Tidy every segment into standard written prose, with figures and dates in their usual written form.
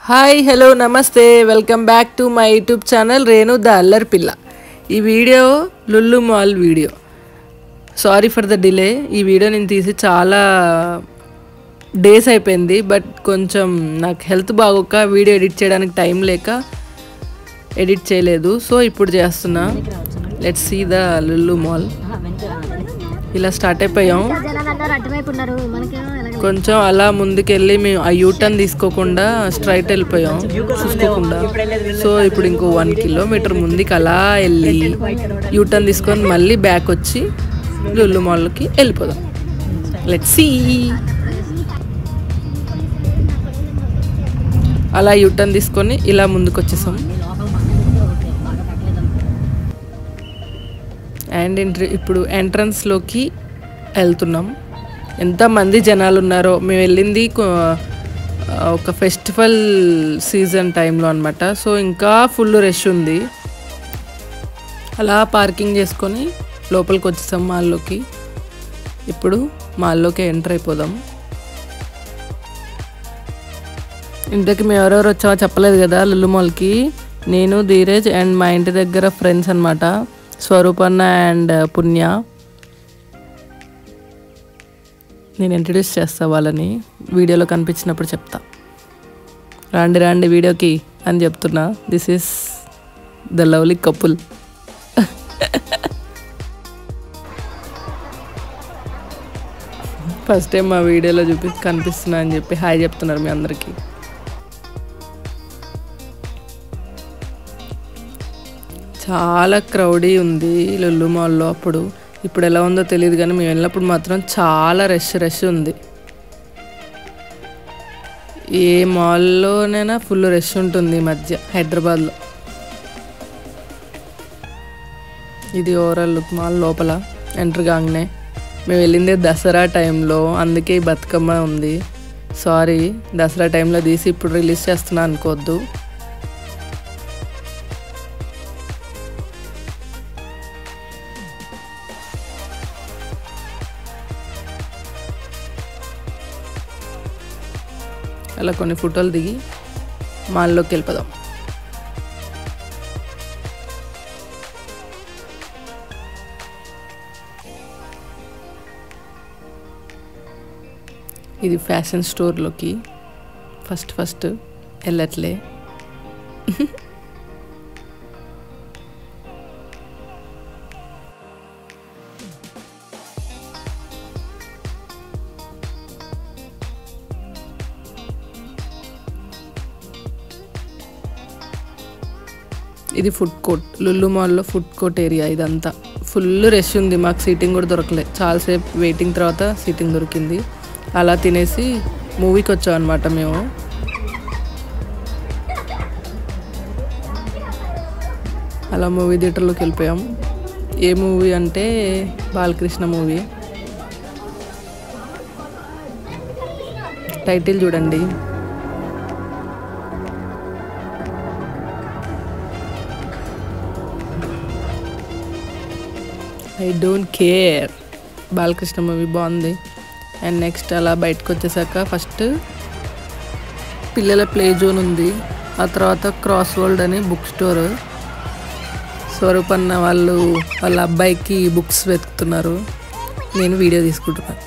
Hi hello namaste welcome back to my YouTube channel Renu the అల్లర్ పిల్ల. ఈ video Lulu mall video. Sorry for the delay. ఈ video నేను తీసి చాలా డేస్ అయిపోయింది, బట్ కొంచెం నాకు హెల్త్ బాగోక వీడియో ఎడిట్ చేయడానికి టైం లేక ఎడిట్ చేయలేదు. సో ఇప్పుడు చేస్తున్నా. Let's see the Lulu mall. ఇలా స్టార్ట్ అయిపోయాం. కొంచెం అలా ముందుకెళ్ళి మేము ఆ యూటర్న్ తీసుకోకుండా స్ట్రైట్ వెళ్ళిపోయాం చూసుకోకుండా. సో ఇప్పుడు ఇంకో 1 కిలోమీటర్ ముందుకు అలా వెళ్ళి యూటర్న్ తీసుకొని మళ్ళీ బ్యాక్ వచ్చి లుల్లు మాల్కి వెళ్ళిపోదాం. Let's see. అలా యూటర్న్ తీసుకొని ఇలా ముందుకు వచ్చేసాం. అండ్ ఇప్పుడు ఎంట్రన్స్లోకి వెళ్తున్నాం. ఎంతమంది జనాలు ఉన్నారో. మేము వెళ్ళింది ఒక ఫెస్టివల్ సీజన్ టైంలో అనమాట. సో ఇంకా ఫుల్ రష్ ఉంది. అలా పార్కింగ్ చేసుకొని లోపలికి వచ్చేసాం మాల్లోకి. ఇప్పుడు మాల్లోకి ఎంటర్ అయిపోదాం. ఇంతకీ మేము ఎవరెవరు వచ్చామో చెప్పలేదు కదా లుల్లు మాల్కి. నేను, ధీరేజ్ అండ్ మా ఇంటి దగ్గర ఫ్రెండ్స్ అనమాట, స్వరూపన్న అండ్ పుణ్య. నేను ఇంట్రడ్యూస్ చేస్తా వాళ్ళని, వీడియోలో కనిపించినప్పుడు చెప్తా. రాండి రాండి వీడియోకి అని చెప్తున్నా. This is the lovely couple. First time మా వీడియోలో కనిపిస్తున్నా అని చెప్పి హాయ్ చెప్తున్నారు మీ అందరికీ. చాలా క్రౌడీ ఉంది లుల్లు మాల్లో అప్పుడు. ఇప్పుడు ఎలా ఉందో తెలియదు కానీ మేము వెళ్ళినప్పుడు మాత్రం చాలా రష్ ఉంది. ఏ మాల్లోనైనా ఫుల్ రష్ ఉంటుంది ఈ మధ్య హైదరాబాద్లో. ఇది ఓవరాల్ లుక్ మాల్ లోపల ఎంటర్ కాగానే. మేము వెళ్ళిందే దసరా టైంలో, అందుకే ఈ బతుకమ్మ ఉంది. సారీ, దసరా టైంలో తీసి ఇప్పుడు రిలీజ్ చేస్తున్నా అనుకోవద్దు. అలా కొన్ని ఫోటోలు దిగి మాల్లోకి వెళ్ళిపోదాం. ఇది ఫ్యాషన్ స్టోర్లోకి ఫస్ట్ వెళ్ళట్లే. ఇది ఫుడ్ కోర్ట్, లుల్లు మాల్లో ఫుడ్ కోర్ట్ ఏరియా. ఇదంతా ఫుల్ రష్ ఉంది. మాకు సీటింగ్ కూడా దొరకలేదు. చాలాసేపు వెయిటింగ్ తర్వాత సీటింగ్ దొరికింది. అలా తినేసి మూవీకి వచ్చాం అనమాట మేము. అలా మూవీ థియేటర్లోకి వెళ్ళిపోయాం. ఏ మూవీ అంటే బాలకృష్ణ మూవీ. టైటిల్ చూడండి. I don't care. Balakrishna movie బాగుంది. అండ్ నెక్స్ట్ అలా బయటకు వచ్చేసాక ఫస్ట్ పిల్లల ప్లే జోన్ ఉంది. ఆ తర్వాత క్రాస్ వరల్డ్ అని బుక్ స్టోర్. స్వరూపన్న వాళ్ళ అబ్బాయికి బుక్స్ వెతుకుతున్నారు. నేను వీడియో తీసుకుంటున్నాను.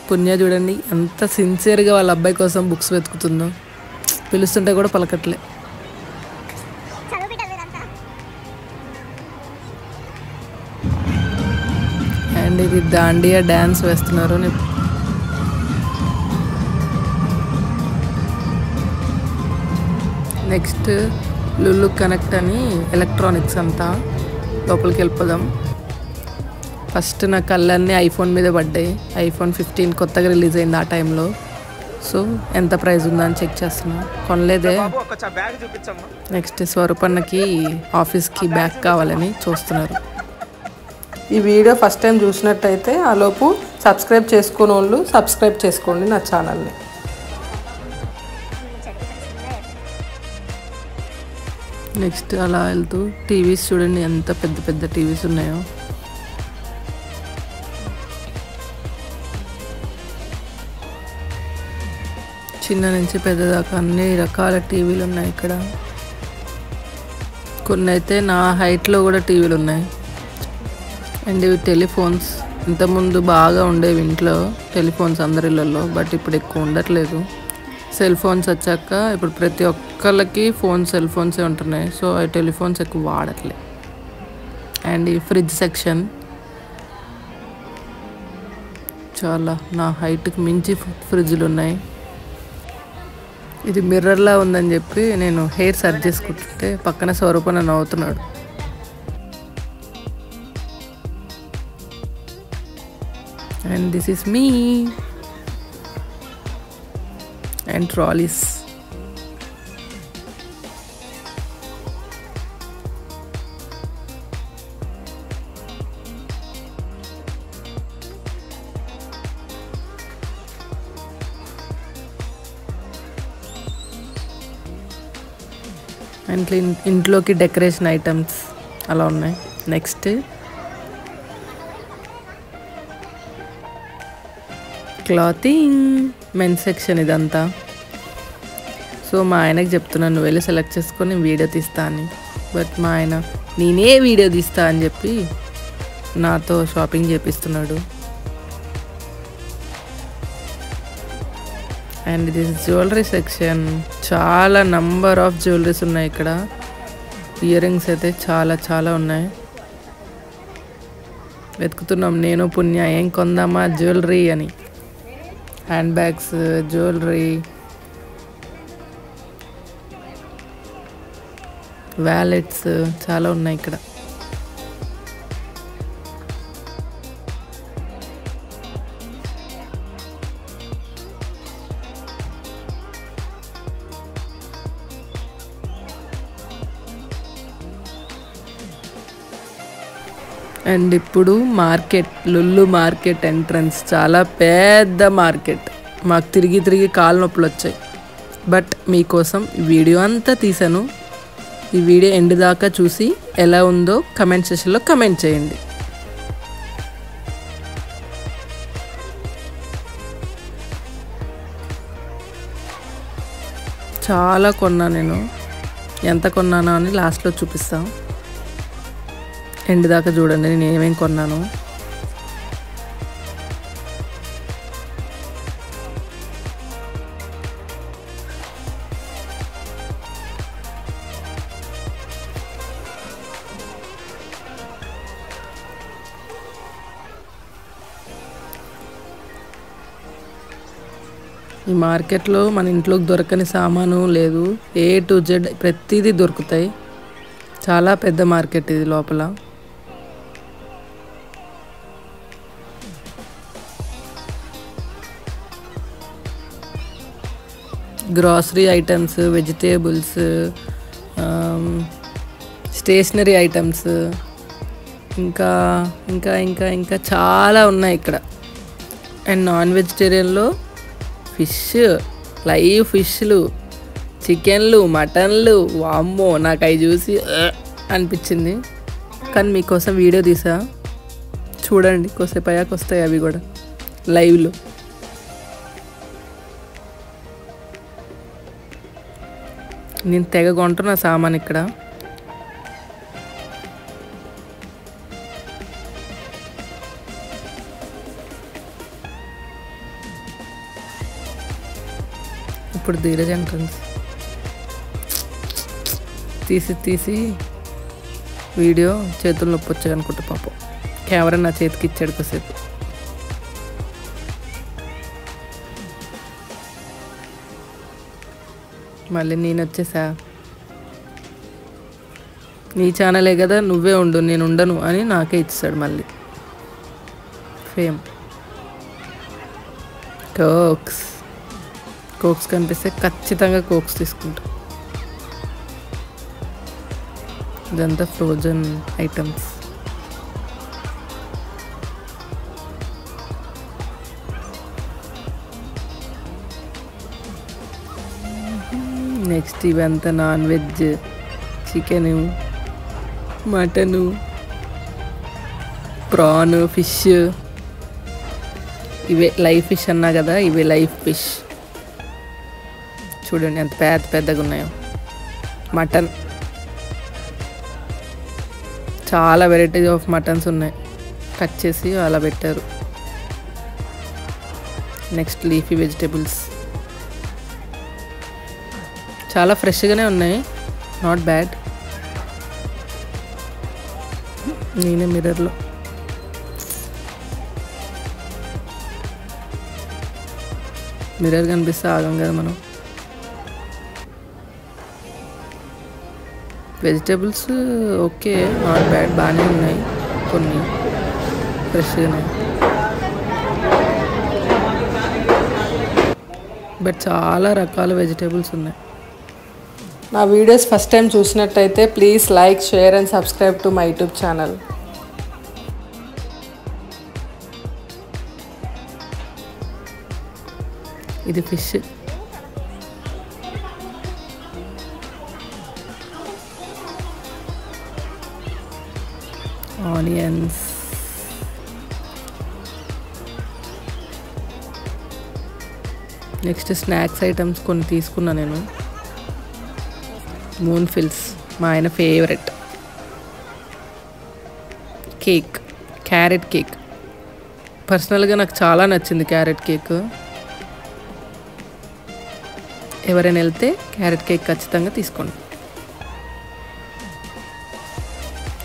పుణ్య చూడండి ఎంత సిన్సియర్గా వాళ్ళ అబ్బాయి కోసం బుక్స్ వెతుకుతుందో. పిలుస్తుంటే కూడా పలకట్లే. అండ్ ఇది దాండియా డ్యాన్స్ వేస్తున్నారు. నెక్స్ట్ లుల్లు కనెక్ట్ అని ఎలక్ట్రానిక్స్ అంతా. లోపలికి వెళ్ళిపోదాం. ఫస్ట్ నా కళ్ళన్నీ ఐఫోన్ మీద పడ్డాయి. ఐఫోన్ 15 కొత్తగా రిలీజ్ అయింది ఆ టైంలో. సో ఎంత ప్రైస్ ఉందని చెక్ చేస్తున్నా. కొనలేదే. నెక్స్ట్ స్వరూపన్నకి ఆఫీస్కి బ్యాగ్ కావాలని చూస్తున్నారు. ఈ వీడియో ఫస్ట్ టైం చూసినట్టయితే ఆలోపు సబ్స్క్రైబ్ చేసుకునే వాళ్ళు సబ్స్క్రైబ్ చేసుకోండి నా ఛానల్ని. నెక్స్ట్ అలా వెళ్తూ టీవీస్ చూడండి ఎంత పెద్ద పెద్ద టీవీస్ ఉన్నాయో. చిన్న నుంచి పెద్ద దాకా అన్ని రకాల టీవీలు ఉన్నాయి ఇక్కడ. కొన్ని అయితే నా హైట్లో కూడా టీవీలు ఉన్నాయి. అండ్ ఇవి టెలిఫోన్స్. ఇంతకుముందు బాగా ఉండేవి ఇంట్లో టెలిఫోన్స్ అందరి ఇళ్ళల్లో, బట్ ఇప్పుడు ఎక్కువ ఉండట్లేదు. సెల్ ఫోన్స్ వచ్చాక ఇప్పుడు ప్రతి ఒక్కళ్ళకి సెల్ ఫోన్సే ఉంటున్నాయి. సో ఆ టెలిఫోన్స్ ఎక్కువ వాడట్లేదు. అండ్ ఈ ఫ్రిడ్జ్ సెక్షన్ చాలా నా హైట్కి మించి ఫ్రిడ్జ్లు ఉన్నాయి. ఇది మిర్రర్లా ఉందని చెప్పి నేను హెయిర్ సర్చ్ చేసుకుంటుంటే పక్కన స్వరూపన నవ్వుతున్నాడు. And this is me and trolleys. And ఇంట్లోకి డెకరేషన్ ఐటమ్స్ అలా ఉన్నాయి. నెక్స్ట్ క్లాతింగ్ మెన్స్ సెక్షన్ ఇదంతా. సో మా ఆయనకి చెప్తున్నాను నువ్వు వెళ్ళి సెలెక్ట్ చేసుకొని వీడియో తీస్తా అని. బట్ మా ఆయన నేనే వీడియో తీస్తా అని చెప్పి నాతో షాపింగ్ చేపిస్తున్నాడు. And this jewellery section. చాలా నంబర్ ఆఫ్ జ్యువెలరీస్ ఉన్నాయి ఇక్కడ. ఇయర్ రింగ్స్ అయితే చాలా చాలా ఉన్నాయి. వెతుకుతున్నాం నేను పుణ్య ఏం కొందామా జ్యువెలరీ అని. హ్యాండ్ బ్యాగ్స్, జ్యువెలరీ, వ్యాలెట్స్ చాలా ఉన్నాయి ఇక్కడ. అండ్ ఇప్పుడు మార్కెట్, లుల్లు మార్కెట్ ఎంట్రన్స్. చాలా పెద్ద మార్కెట్. మాకు తిరిగి తిరిగి కాలు నొప్పులు వచ్చాయి. బట్ మీకోసం వీడియో అంతా తీసాను. ఈ వీడియో ఎండ్ దాకా చూసి ఎలా ఉందో కమెంట్ సెక్షన్లో కమెంట్ చేయండి. చాలా కొన్నా నేను. ఎంత కొన్నానో అని లాస్ట్లో చూపిస్తాను. ఎండ్ దాకా చూడండి నేను ఏమేమి కొన్నాను. ఈ మార్కెట్లో మన ఇంట్లోకి దొరకని సామాను లేదు. A to Z ప్రతిదీ దొరుకుతాయి. చాలా పెద్ద మార్కెట్ ఇది లోపల. Grocery items, vegetables, stationery items, ఇంకా ఇంకా ఇంకా ఇంకా చాలా ఉన్నాయి ఇక్కడ. అండ్ నాన్ వెజిటేరియన్లో ఫిష్, లైవ్ ఫిష్లు, చికెన్లు, మటన్లు. వామ్మో నాకు అవి చూసి అనిపించింది. కానీ మీకోసం వీడియో తీసా చూడండి. కొద్దిసేపు అయ్యాక వస్తాయి అవి కూడా లైవ్లో. నేను తెగ కొంటున్నా సామాన్ ఇక్కడ. ఇప్పుడు ధీరజ్ ఎంట్రన్స్ తీసి వీడియో చేతులు నొప్పి వచ్చాయి అనుకుంటా. పాపం కెమెరా నా చేతికి ఇచ్చాడు కాసేపు. మళ్ళీ నేను వచ్చేసా. నీ ఛానలే కదా, నువ్వే ఉండు, నేను ఉండను అని నాకే ఇచ్చాడు మళ్ళీ. ఫేమ్ కోక్స్ కనిపిస్తే ఖచ్చితంగా కోక్స్ తీసుకుంటా. ఇదంతా ఫ్రోజన్ ఐటమ్స్. నెక్స్ట్ ఇవంతా non veg, chicken, mutton, prawn, fish. ఇవే లైవ్ ఫిష్ అన్నా కదా, ఇవే లైవ్ ఫిష్. చూడండి ఎంత పెద్దగా ఉన్నాయో. మటన్, చాలా వెరైటీస్ ఆఫ్ మటన్స్ ఉన్నాయి, కట్ చేసి అలా పెట్టారు. నెక్స్ట్ లీఫీ వెజిటేబుల్స్ చాలా ఫ్రెష్గానే ఉన్నాయి, నాట్ బ్యాడ్. నేనే మిర్రర్లో మిర్రర్ కనిపిస్తే ఆగం కదా మనం. వెజిటేబుల్స్ ఓకే, నాట్ బ్యాడ్, బాగానే ఉన్నాయి, కొన్ని ఫ్రెష్గానే. బట్ చాలా రకాల వెజిటేబుల్స్ ఉన్నాయి. నా వీడియోస్ ఫస్ట్ టైం చూసినట్టయితే please like, share and subscribe to my YouTube channel. ఇది fish, onions, next snacks items కొన్ని తీసుకున్నా నేను. మూన్ ఫిల్స్ మా ఆయన ఫేవరెట్. కేక్, క్యారెట్ కేక్, పర్సనల్గా నాకు చాలా నచ్చింది క్యారెట్ కేక్. ఎవరైనా వెళ్తే క్యారెట్ కేక్ ఖచ్చితంగా తీసుకోండి,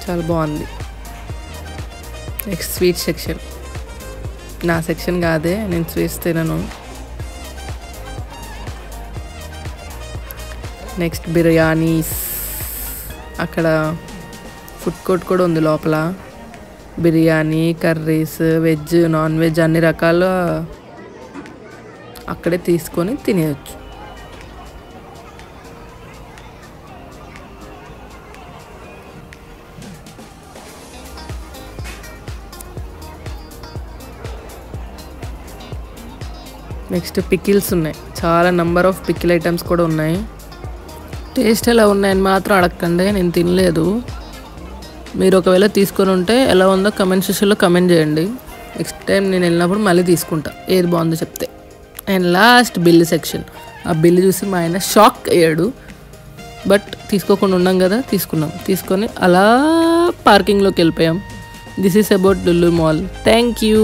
చాలా బాగుంది. నెక్స్ట్ స్వీట్ సెక్షన్, నా సెక్షన్ కాదే, నేను స్వీట్స్ తినను. నెక్స్ట్ బిర్యానీస్, అక్కడ ఫుడ్ కోర్ట్ కూడా ఉంది లోపల. Biryani, curries, veg, non veg అన్ని రకాలు అక్కడే తీసుకొని తినేయచ్చు. నెక్స్ట్ పికిల్స్ ఉన్నాయి, చాలా నెంబర్ ఆఫ్ పికిల్ ఐటమ్స్ కూడా ఉన్నాయి. టేస్ట్ ఎలా ఉన్నాయని మాత్రం అడగకండి, నేను తినలేదు. మీరు ఒకవేళ తీసుకొని ఉంటే ఎలా ఉందో కమెంట్ సెక్షన్లో కమెంట్ చేయండి. నెక్స్ట్ టైం నేను వెళ్ళినప్పుడు మళ్ళీ తీసుకుంటా, ఏది బాగుందో చెప్తే. అండ్ లాస్ట్ బిల్ సెక్షన్, ఆ బిల్ చూసి మా ఆయన షాక్ అయ్యాడు. బట్ తీసుకోకుండా ఉన్నాం కదా, తీసుకొని అలా పార్కింగ్లోకి వెళ్ళిపోయాం. This is about Lulu mall. Thank you.